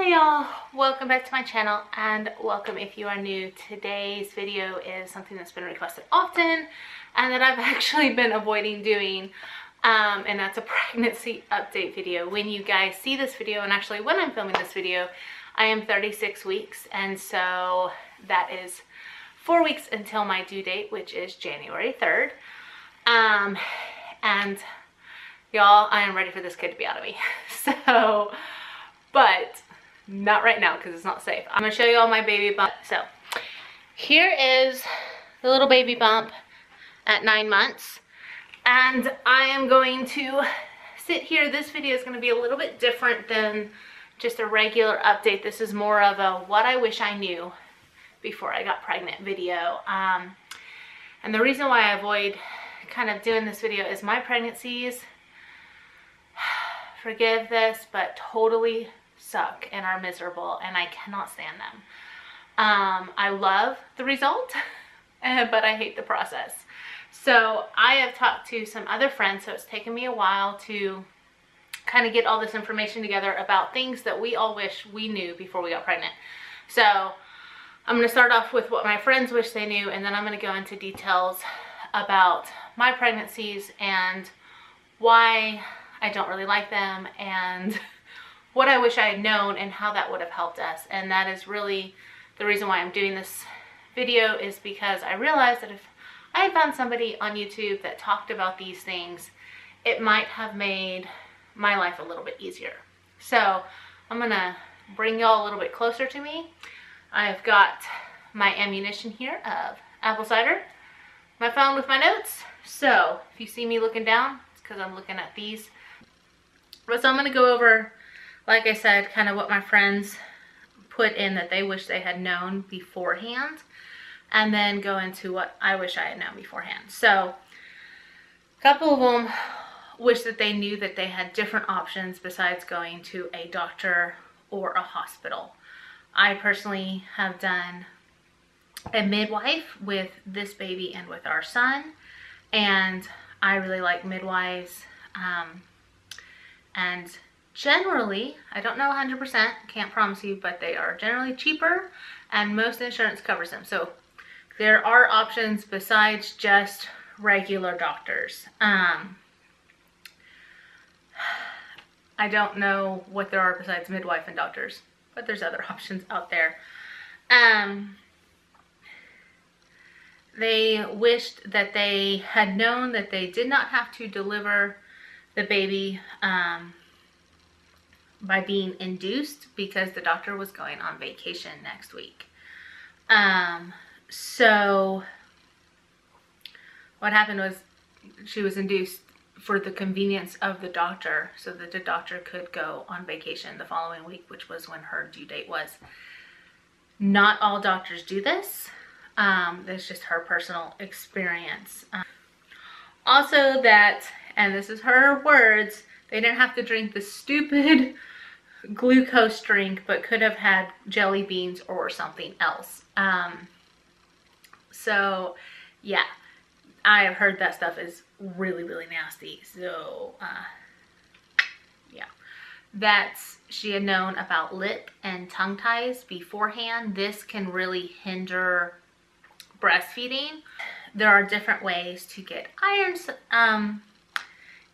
Hi y'all, welcome back to my channel and welcome if you are new. Today's video is something that's been requested often and that I've actually been avoiding doing, and that's a pregnancy update video. When you guys see this video, and actually when I'm filming this video, I am 36 weeks, and so that is 4 weeks until my due date, which is January 3rd. And y'all, I am ready for this kid to be out of me. So, but not right now because it's not safe. I'm gonna show you all my baby bump. So here is the little baby bump at 9 months, and I am going to sit here. This video is going to be a little bit different than just a regular update. This is more of a what I wish I knew before I got pregnant video. And the reason why I avoid kind of doing this video is my pregnancies, forgive this, but totally suck and are miserable, and I cannot stand them. I love the result, but I hate the process. So I have talked to some other friends, so it's taken me a while to kind of get all this information together about things that we all wish we knew before we got pregnant. So I'm going to start off with what my friends wish they knew, and then I'm going to go into details about my pregnancies and why I don't really like them, and what I wish I had known and how that would have helped us. And that is really the reason why I'm doing this video, is because I realized that if I had found somebody on YouTube that talked about these things, it might have made my life a little bit easier. So I'm gonna bring y'all a little bit closer to me. I've got my ammunition here of apple cider, my phone with my notes. So if you see me looking down, it's because I'm looking at these. But so I'm gonna go over, like I said, kind of what my friends put in that they wish they had known beforehand, and then go into what I wish I had known beforehand. So a couple of them wish that they knew that they had different options besides going to a doctor or a hospital. I personally have done a midwife with this baby and with our son, and I really like midwives. And generally, I don't know 100%, can't promise you, but they are generally cheaper and most insurance covers them. So there are options besides just regular doctors. I don't know what there are besides midwife and doctors, but there's other options out there. They wished that they had known that they did not have to deliver the baby by being induced, because the doctor was going on vacation next week. So what happened was she was induced for the convenience of the doctor, so that the doctor could go on vacation the following week, which was when her due date was. Not all doctors do this. That's just her personal experience. Also that, and this is her words, they didn't have to drink the stupid glucose drink, but could have had jelly beans or something else. So yeah, I have heard that stuff is really, really nasty. So yeah, that's, she had known about lip and tongue ties beforehand. This can really hinder breastfeeding. There are different ways to get iron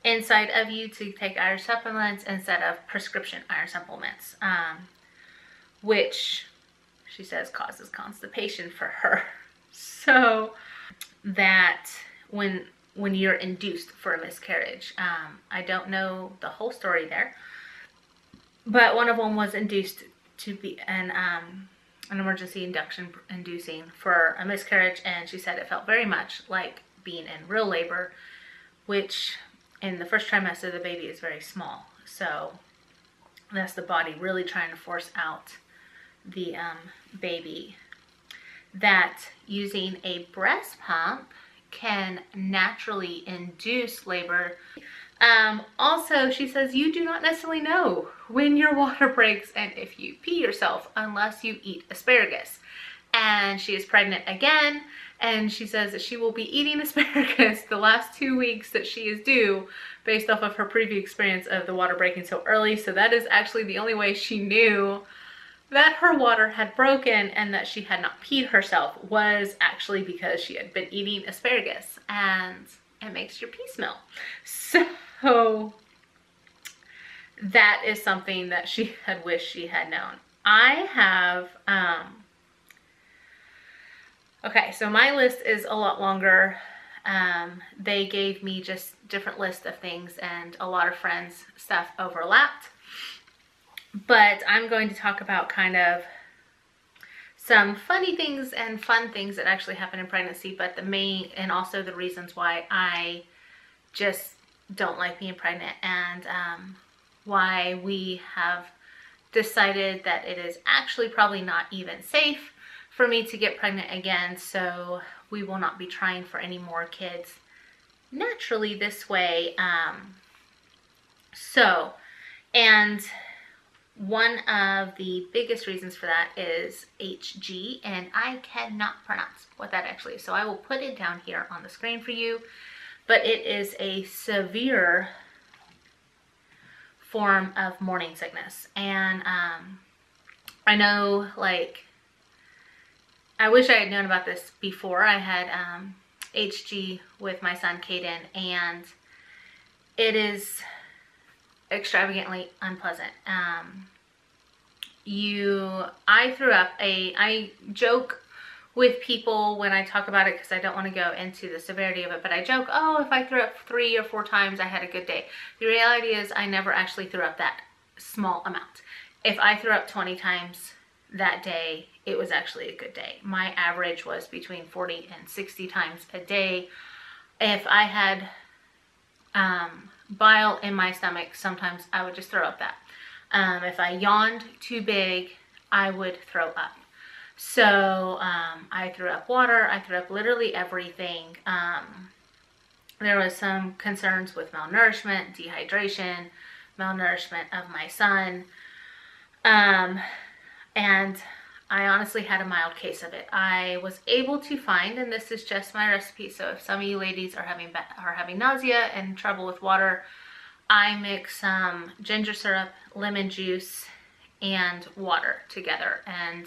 inside of you, to take iron supplements instead of prescription iron supplements, which she says causes constipation for her. So that when you're induced for a miscarriage, I don't know the whole story there, but one of them was induced to be an emergency inducing for a miscarriage, and she said it felt very much like being in real labor, which in the first trimester the baby is very small, so that's the body really trying to force out the baby. That using a breast pump can naturally induce labor. Also, she says you do not necessarily know when your water breaks and if you pee yourself unless you eat asparagus. And she is pregnant again, And she says that she will be eating asparagus the last 2 weeks that she is due, based off of her previous experience of the water breaking so early. So that is actually the only way she knew that her water had broken and that she had not peed herself, was actually because she had been eating asparagus, and it makes your pee smell. So that is something that she had wished she had known. I have, okay, so my list is a lot longer. They gave me just different lists of things, and a lot of friends' stuff overlapped. But I'm going to talk about kind of some funny things and fun things that actually happen in pregnancy, but the main, and also the reasons why I just don't like being pregnant, and why we have decided that it is actually probably not even safe for me to get pregnant again, so we will not be trying for any more kids naturally this way. And one of the biggest reasons for that is HG, and I cannot pronounce what that actually is, so I will put it down here on the screen for you. But it is a severe form of morning sickness, and I know, like, I wish I had known about this before I had HG with my son Caden, and it is extravagantly unpleasant. I threw up I joke with people when I talk about it, because I don't want to go into the severity of it, but I joke, oh, if I threw up 3 or 4 times, I had a good day. The reality is I never actually threw up that small amount. If I threw up 20 times that day, it was actually a good day. My average was between 40 and 60 times a day. If I had bile in my stomach, sometimes I would just throw up that. If I yawned too big, I would throw up. So I threw up water, I threw up literally everything. There was some concerns with malnourishment, dehydration, malnourishment of my son. And I honestly had a mild case of it. I was able to find, and this is just my recipe, so if some of you ladies are having nausea and trouble with water, I mix some ginger syrup, lemon juice, and water together, and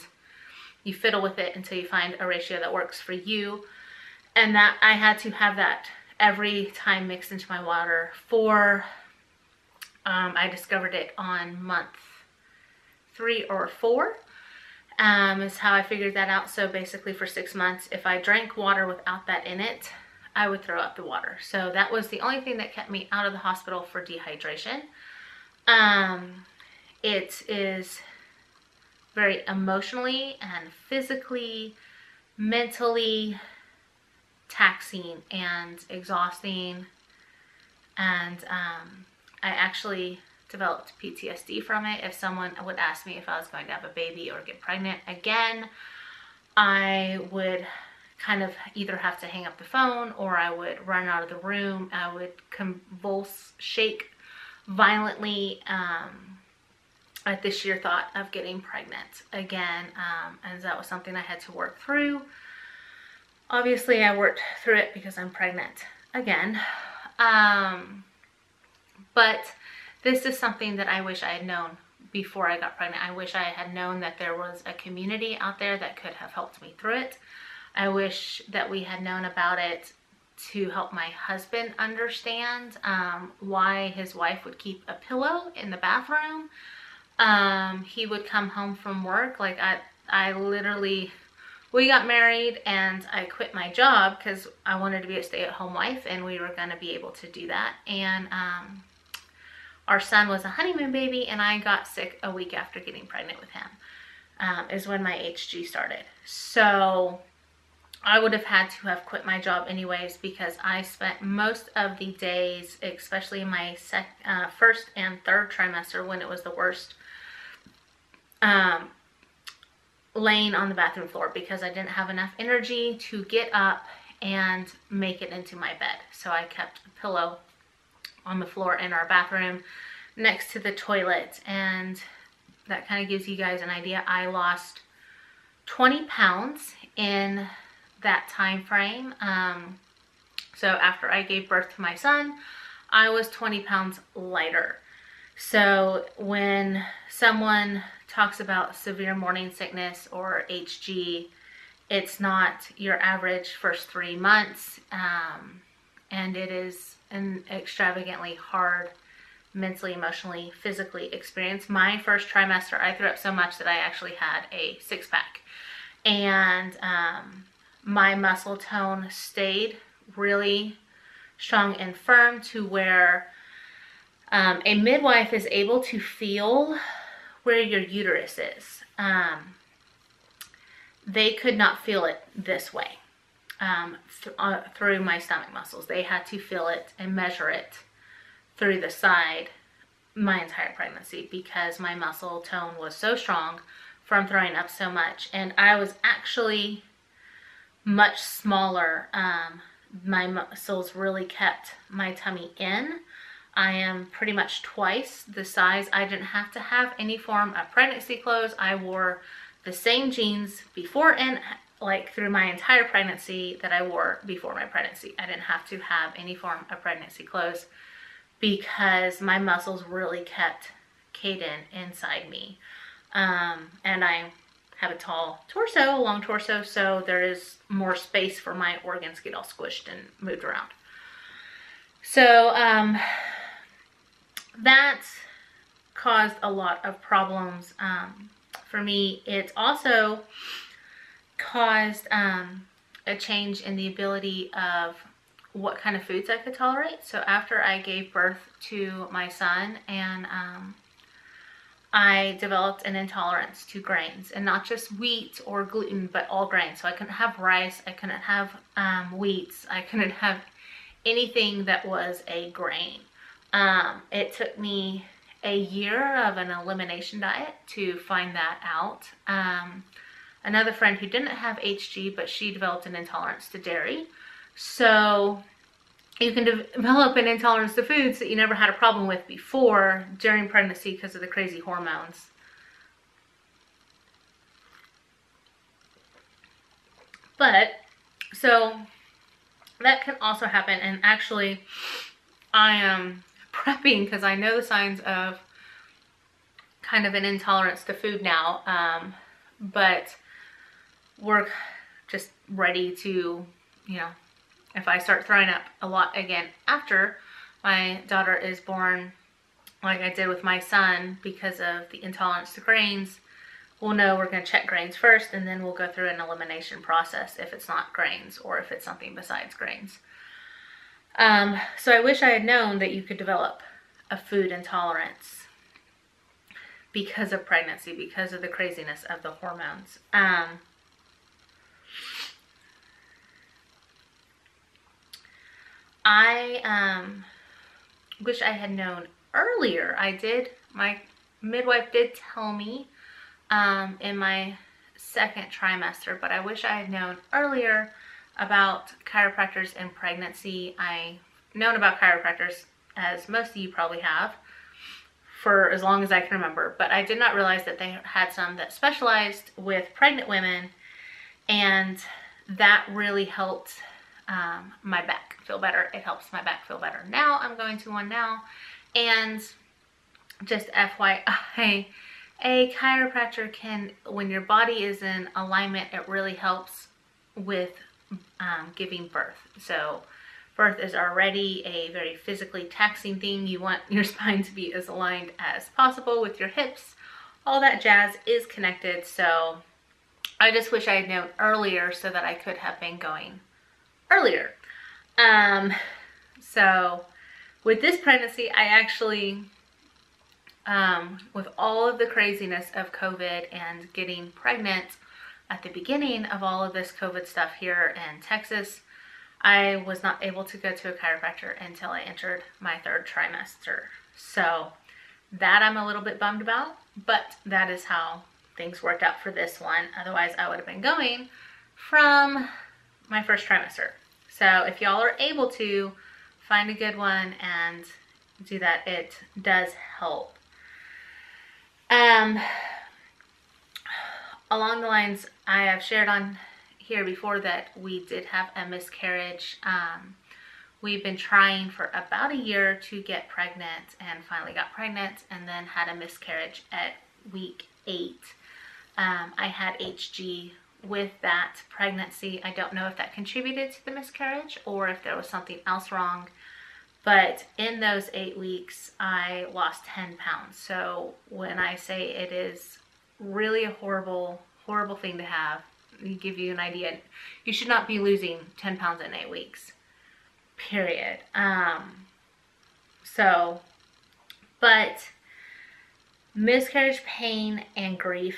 you fiddle with it until you find a ratio that works for you. And that I had to have that every time mixed into my water for, I discovered it on month 3 or 4. Is how I figured that out. So basically for 6 months, if I drank water without that in it, I would throw up the water. So that was the only thing that kept me out of the hospital for dehydration. It is very emotionally and physically, mentally taxing and exhausting. And I actually developed PTSD from it. If someone would ask me if I was going to have a baby or get pregnant again, I would kind of either have to hang up the phone, or I would run out of the room. I would convulse, shake violently at the sheer thought of getting pregnant again. And that was something I had to work through. Obviously I worked through it because I'm pregnant again. But this is something that I wish I had known before I got pregnant. I wish I had known that there was a community out there that could have helped me through it. I wish that we had known about it to help my husband understand why his wife would keep a pillow in the bathroom. He would come home from work. Like I literally, we got married and I quit my job because I wanted to be a stay-at-home wife, and we were going to be able to do that. And our son was a honeymoon baby, and I got sick a week after getting pregnant with him, is when my HG started. So I would have had to have quit my job anyways, because I spent most of the days, especially in my first and third trimester when it was the worst, laying on the bathroom floor because I didn't have enough energy to get up and make it into my bed. So I kept a pillow on the floor in our bathroom next to the toilet, and that kind of gives you guys an idea. I lost 20 pounds in that time frame. So after I gave birth to my son, I was 20 pounds lighter. So when someone talks about severe morning sickness or HG, it's not your average first 3 months, and it is an extravagantly hard mentally, emotionally, physically experience. My first trimester, I threw up so much that I actually had a 6-pack, and my muscle tone stayed really strong and firm to where a midwife is able to feel where your uterus is. They could not feel it this way through my stomach muscles. They had to feel it and measure it through the side my entire pregnancy, because my muscle tone was so strong from throwing up so much. And I was actually much smaller. My muscles really kept my tummy in. I am pretty much twice the size. I didn't have to have any form of pregnancy clothes. I wore the same jeans before and like through my entire pregnancy that I wore before my pregnancy. I didn't have to have any form of pregnancy clothes because my muscles really kept Caden inside me. And I have a tall torso, a long torso, so there is more space for my organs to get all squished and moved around. So that caused a lot of problems for me. It also caused a change in the ability of what kind of foods I could tolerate. So after I gave birth to my son, and I developed an intolerance to grains, and not just wheat or gluten, but all grains. So I couldn't have rice, I couldn't have wheats, I couldn't have anything that was a grain. It took me a year of an elimination diet to find that out. Another friend who didn't have HG, but she developed an intolerance to dairy. So you can develop an intolerance to foods that you never had a problem with before during pregnancy because of the crazy hormones. But, so that can also happen. And actually, I am prepping because I know the signs of kind of an intolerance to food now. But we're just ready to, you know, if I start throwing up a lot again after my daughter is born, like I did with my son, because of the intolerance to grains, we'll know we're going to check grains first, and then we'll go through an elimination process if it's not grains or if it's something besides grains. So I wish I had known that you could develop a food intolerance because of pregnancy, because of the craziness of the hormones. I wish I had known earlier. My midwife did tell me in my second trimester, but I wish I had known earlier about chiropractors in pregnancy. I've known about chiropractors, as most of you probably have, for as long as I can remember, but I did not realize that they had some that specialized with pregnant women, and that really helped my back feel better. It helps my back feel better. Now I'm going to one now, and just FYI, a chiropractor can, when your body is in alignment, it really helps with giving birth. So birth is already a very physically taxing thing. You want your spine to be as aligned as possible with your hips. All that jazz is connected. So I just wish I had known earlier so that I could have been going earlier. So with this pregnancy, I actually, with all of the craziness of COVID and getting pregnant at the beginning of all of this COVID stuff here in Texas, I was not able to go to a chiropractor until I entered my third trimester. So that I'm a little bit bummed about, but that is how things worked out for this one. Otherwise, I would have been going from my first trimester. So if y'all are able to find a good one and do that, it does help. Along the lines I have shared on here before that we did have a miscarriage. We've been trying for about a year to get pregnant and finally got pregnant and then had a miscarriage at week 8. I had HG with that pregnancy. I don't know if that contributed to the miscarriage or if there was something else wrong. But in those 8 weeks, I lost 10 pounds. So when I say it is really a horrible, horrible thing to have, to give you an idea, you should not be losing 10 pounds in 8 weeks. Period. But miscarriage pain and grief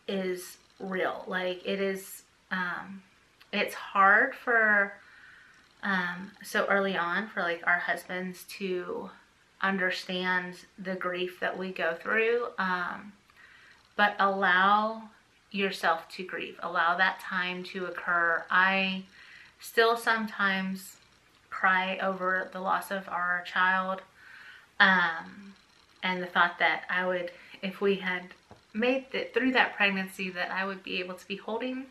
is real. Like, it is, it's hard for, so early on for like our husbands to understand the grief that we go through. But allow yourself to grieve. Allow that time to occur. I still sometimes cry over the loss of our child, and the thought that I would, if we had made it through that pregnancy, that I would be able to be holding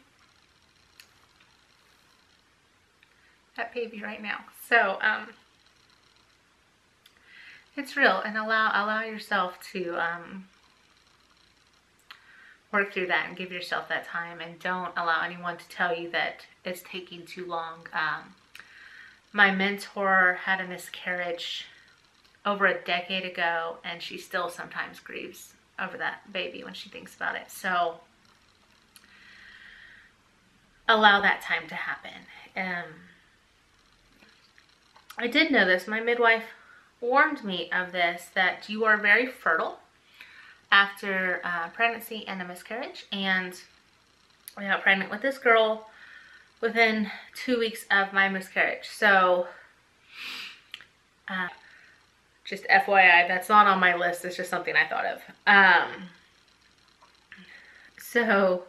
that baby right now. So it's real, and allow yourself to work through that and give yourself that time, and don't allow anyone to tell you that it's taking too long. My mentor had a miscarriage over a decade ago, and she still sometimes grieves over that baby when she thinks about it. So allow that time to happen. I did know this. My midwife warned me of this, that you are very fertile after pregnancy and a miscarriage. And I got pregnant with this girl within 2 weeks of my miscarriage. So just FYI, that's not on my list. It's just something I thought of. So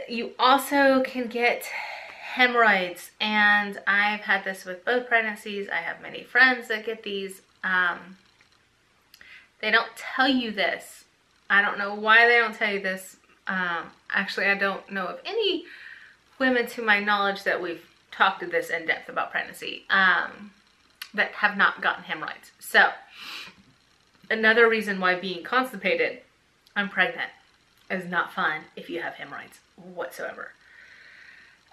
you also can get hemorrhoids, and I've had this with both pregnancies. I have many friends that get these. They don't tell you this. I don't know why they don't tell you this. Actually, I don't know of any women, to my knowledge, that we've talked to this in depth about pregnancy, that have not gotten hemorrhoids. So another reason why being constipated and pregnant is not fun if you have hemorrhoids whatsoever.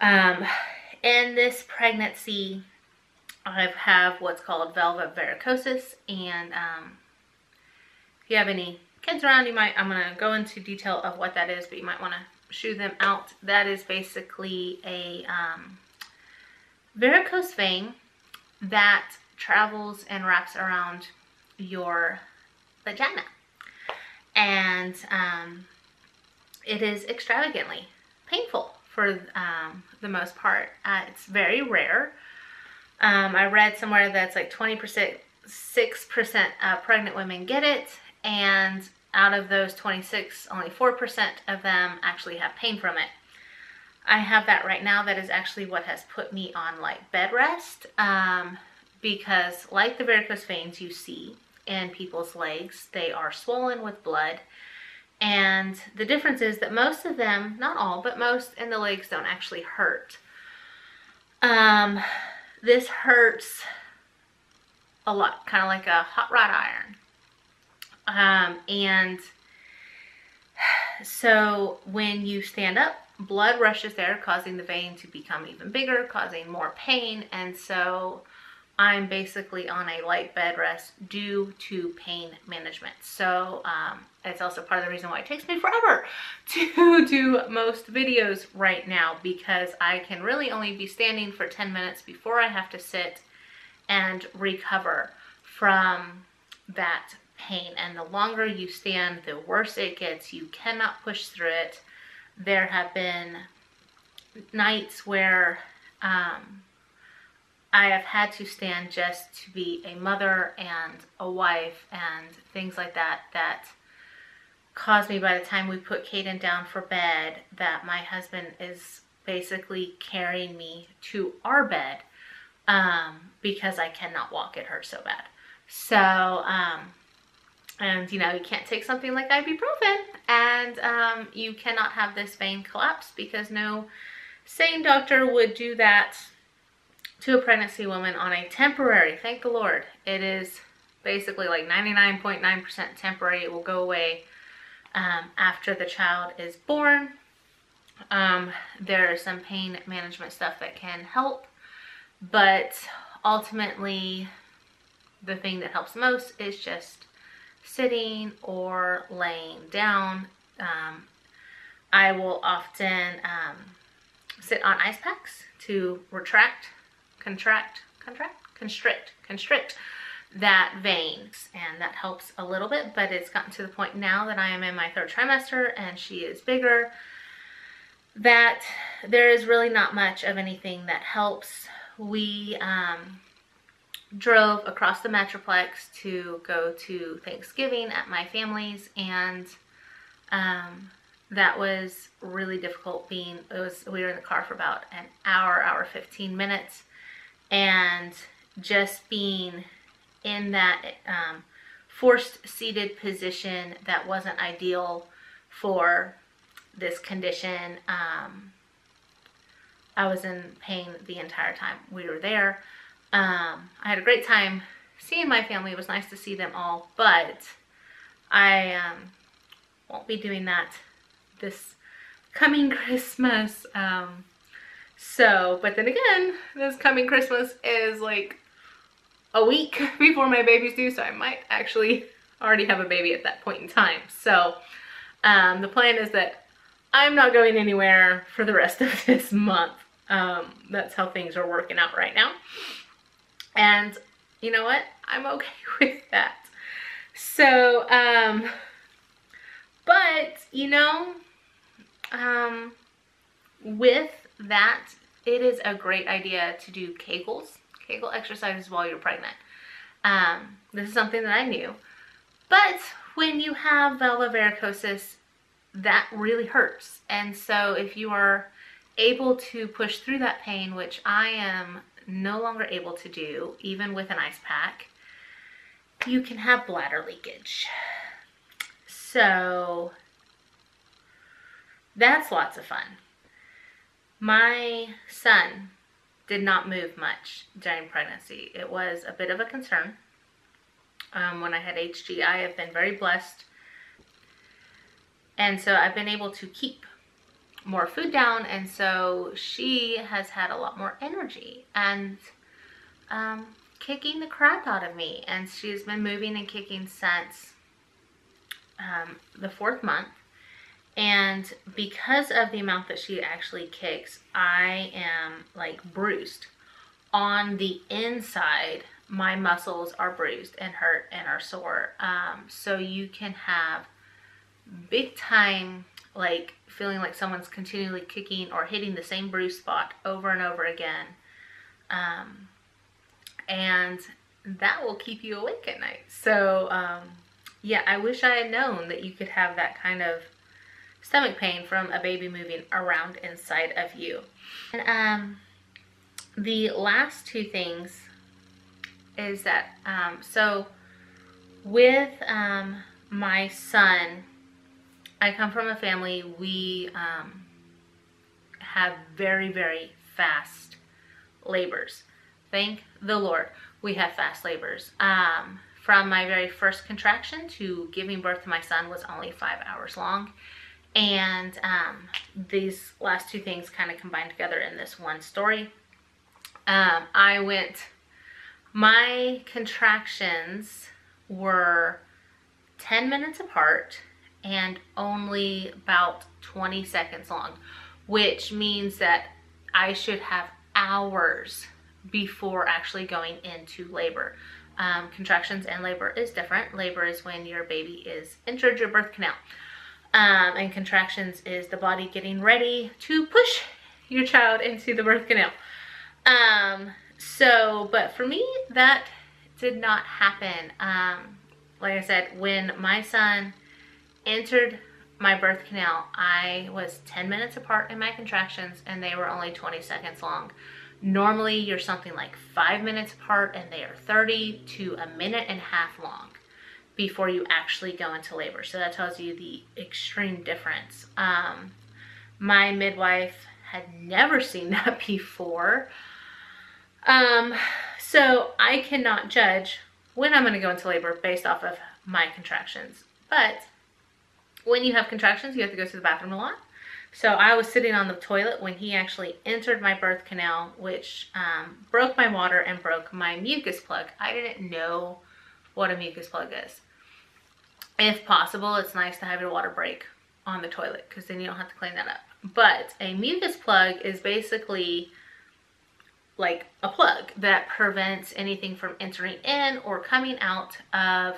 In this pregnancy, I have what's called vulvar varicosis, and if you have any kids around, I'm going to go into detail of what that is, but you might want to shoo them out. That is basically a varicose vein that travels and wraps around your vagina, and it is extravagantly painful for the most part. It's very rare. I read somewhere that's like 6% pregnant women get it, and out of those 26, only 4% of them actually have pain from it. I have that right now. That is actually what has put me on like bed rest, because like the varicose veins you see in people's legs, they are swollen with blood. And the difference is that most of them, not all, but most in the legs don't actually hurt. This hurts a lot, kind of like a hot wrought iron. And so when you stand up, blood rushes there, causing the vein to become even bigger, causing more pain. And so I'm basically on a light bed rest due to pain management. So it's also part of the reason why it takes me forever to do most videos right now, because I can really only be standing for 10 minutes before I have to sit and recover from that pain. And the longer you stand, the worse it gets. You cannot push through it. There have been nights where I have had to stand just to be a mother and a wife and things like that, that caused me, by the time we put Kaden down for bed, that my husband is basically carrying me to our bed, because I cannot walk. It hurts so bad. So And, you know, you can't take something like ibuprofen and you cannot have this vein collapse, because no sane doctor would do that to a pregnancy woman on a temporary, thank the Lord. It is basically like 99.9% temporary. It will go away after the child is born. There is some pain management stuff that can help, but ultimately the thing that helps most is just sitting or laying down. I will often sit on ice packs to constrict that vein, and that helps a little bit. But it's gotten to the point now that I am in my 3rd trimester and she is bigger, that there is really not much of anything that helps. We drove across the Metroplex to go to Thanksgiving at my family's, and that was really difficult. We were in the car for about an hour 15 minutes, and just being in that forced seated position that wasn't ideal for this condition. I was in pain the entire time we were there. I had a great time seeing my family. It was nice to see them all, but I won't be doing that this coming Christmas. But then again, this coming Christmas is like a week before my baby's due, so I might actually already have a baby at that point in time. So the plan is that I'm not going anywhere for the rest of this month. That's how things are working out right now. And you know what? I'm okay with that. So, but you know, with that, it is a great idea to do Kegel exercises while you're pregnant. This is something that I knew, but when you have valvular varicosis, that really hurts. And so if you are able to push through that pain, which I am no longer able to do, even with an ice pack, you can have bladder leakage. So that's lots of fun. My son did not move much during pregnancy. It was a bit of a concern. When I had HG, I have been very blessed. And so I've been able to keep more food down, and so she has had a lot more energy and kicking the crap out of me. And she's been moving and kicking since the 4th month. And because of the amount that she actually kicks, I am like bruised. On the inside, my muscles are bruised and hurt and are sore. So you can have big time, like feeling like someone's continually kicking or hitting the same bruise spot over and over again. And that will keep you awake at night. So yeah, I wish I had known that you could have that kind of stomach pain from a baby moving around inside of you. And the last 2 things is that, so with my son, I come from a family, we have very, very fast labors. Thank the Lord, we have fast labors. From my very first contraction to giving birth to my son was only 5 hours long. And these last 2 things kind of combined together in this one story. My contractions were 10 minutes apart and only about 20 seconds long, which means that I should have hours before actually going into labor. Contractions and labor is different. Labor is when your baby is entered your birth canal. And contractions is the body getting ready to push your child into the birth canal. But for me, that did not happen. Like I said, when my son entered my birth canal, I was 10 minutes apart in my contractions and they were only 20 seconds long. Normally you're something like 5 minutes apart and they are 30 to a minute and a half long. before you actually go into labor. So that tells you the extreme difference. My midwife had never seen that before. So I cannot judge when I'm going to go into labor based off of my contractions. But when you have contractions, you have to go to the bathroom a lot. So I was sitting on the toilet when he actually entered my birth canal, which broke my water and broke my mucus plug. I didn't know what a mucus plug is. If possible, it's nice to have your water break on the toilet because then you don't have to clean that up. But a mucus plug is basically like a plug that prevents anything from entering in or coming out of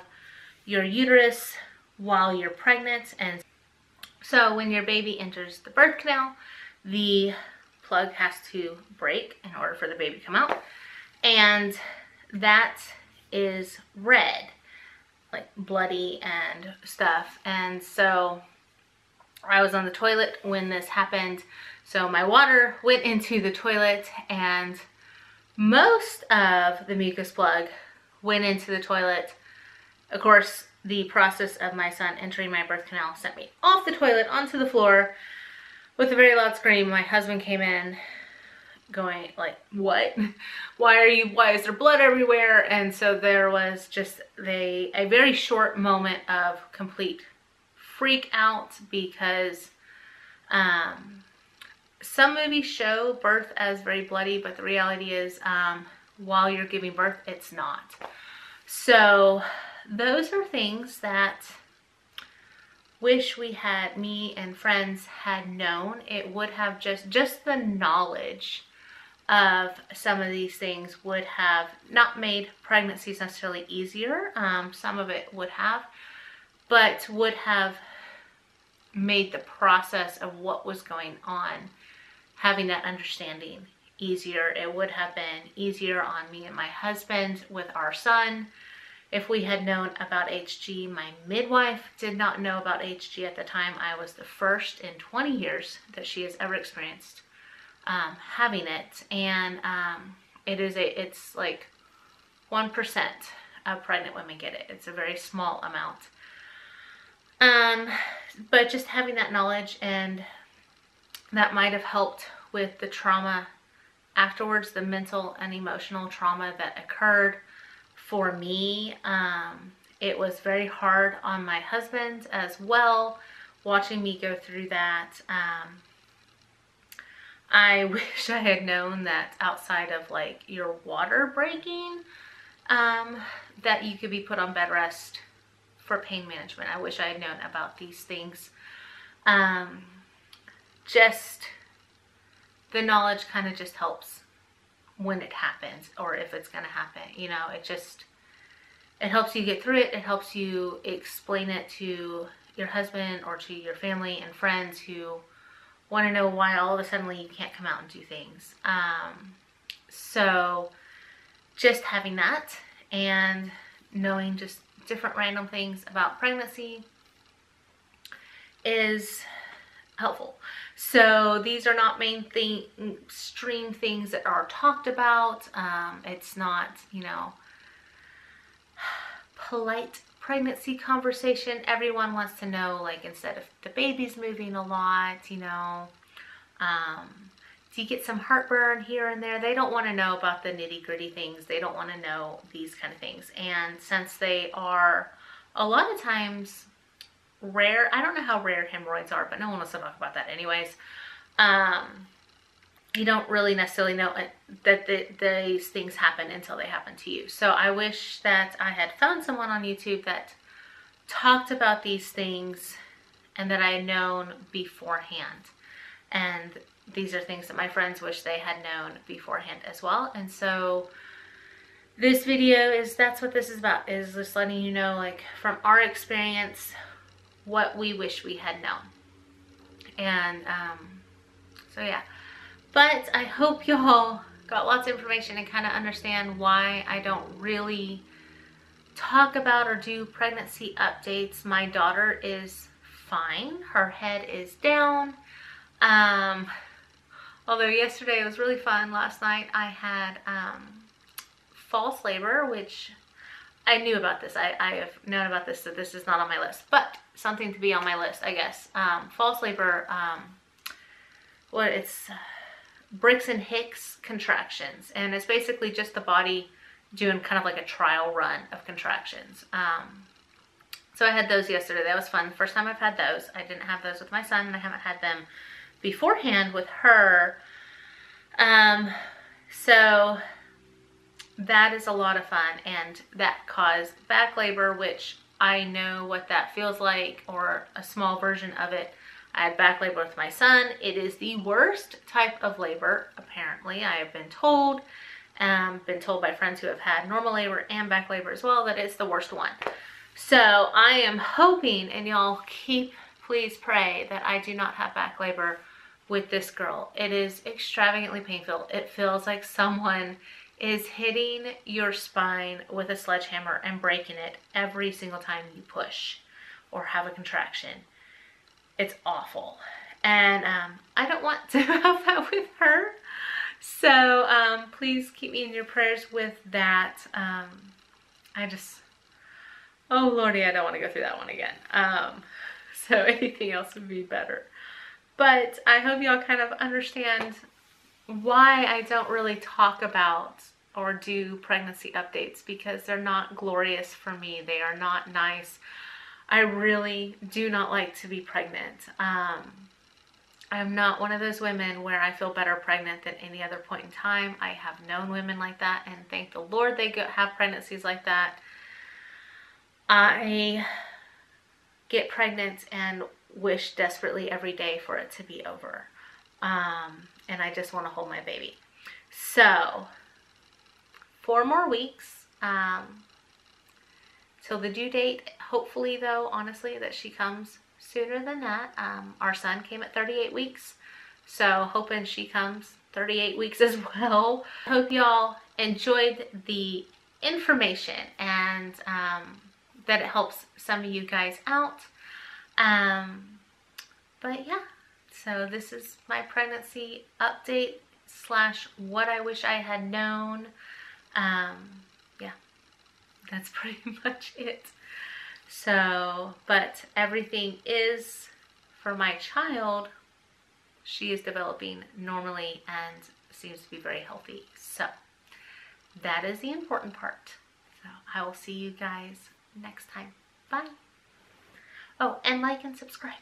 your uterus while you're pregnant. And so when your baby enters the birth canal, the plug has to break in order for the baby to come out. And that is red, like bloody and stuff. And so I was on the toilet when this happened. So my water went into the toilet and most of the mucus plug went into the toilet. Of course, the process of my son entering my birth canal sent me off the toilet onto the floor with a very loud scream. My husband came in going like, what? Why is there blood everywhere? And so there was just a very short moment of complete freak out because some movies show birth as very bloody, but the reality is while you're giving birth, it's not. So those are things that wish me and friends had known. It would have just the knowledge of some of these things would have not made pregnancies necessarily easier. Some of it would have, but would have made the process of what was going on, having that understanding, easier. It would have been easier on me and my husband with our son if we had known about HG. My midwife did not know about HG at the time. I was the first in 20 years that she has ever experienced having it. And it's like 1% of pregnant women get it. It's a very small amount. But just having that knowledge, and that might have helped with the trauma afterwards, the mental and emotional trauma that occurred for me. It was very hard on my husband as well, watching me go through that. I wish I had known that outside of like your water breaking, that you could be put on bed rest for pain management. I wish I had known about these things. Just the knowledge kind of just helps when it happens, or if it's going to happen, you know, it helps you get through it. It helps you explain it to your husband or to your family and friends who want to know why all of a sudden you can't come out and do things. So just having that and knowing just different random things about pregnancy is helpful. So these are not mainstream things that are talked about. It's not, you know, polite pregnancy conversation. Everyone wants to know, like, instead of the baby's moving a lot, you know, do you get some heartburn here and there? They don't want to know about the nitty-gritty things. They don't want to know these kind of things. And since they are a lot of times rare, I don't know how rare hemorrhoids are, but no one wants to talk about that anyways. You don't really necessarily know that these things happen until they happen to you. So I wish that I had found someone on YouTube that talked about these things and that I had known beforehand. And these are things that my friends wish they had known beforehand as well. And so this video that's what this is about, is just letting you know, like, from our experience, what we wish we had known. And so yeah, but I hope y'all got lots of information and kind of understand why I don't really talk about or do pregnancy updates. My daughter is fine. Her head is down. Although yesterday was really fun. Last night I had false labor, which I knew about this. I have known about this, so this is not on my list, but something to be on my list, I guess. False labor, it's Brixton Hicks contractions, and it's basically just the body doing kind of like a trial run of contractions. So I had those yesterday. That was fun. First time I've had those. I didn't have those with my son, and I haven't had them beforehand with her. So that is a lot of fun, and that caused back labor, which I know what that feels like, or a small version of it. I had back labor with my son. It is the worst type of labor, apparently. I have been told by friends who have had normal labor and back labor as well, that it's the worst one. So I am hoping, and y'all please pray that I do not have back labor with this girl. It is extravagantly painful. It feels like someone is hitting your spine with a sledgehammer and breaking it every single time you push or have a contraction. It's awful. And I don't want to have that with her. So please keep me in your prayers with that. Oh Lordy, I don't want to go through that one again. So anything else would be better. But I hope y'all kind of understand why I don't really talk about or do pregnancy updates, because they're not glorious for me. They are not nice. I really do not like to be pregnant. I'm not one of those women where I feel better pregnant than any other point in time. I have known women like that, and thank the Lord they have pregnancies like that. I get pregnant and wish desperately every day for it to be over. And I just want to hold my baby. So 4 more weeks till the due date. Hopefully though, honestly, that she comes sooner than that. Our son came at 38 weeks. So hoping she comes 38 weeks as well. Hope y'all enjoyed the information, and that it helps some of you guys out. But yeah, so this is my pregnancy update / what I wish I had known. Yeah, that's pretty much it. So, but everything is, for my child, she is developing normally and seems to be very healthy. So that is the important part. So I will see you guys next time. Bye. Oh, and like and subscribe.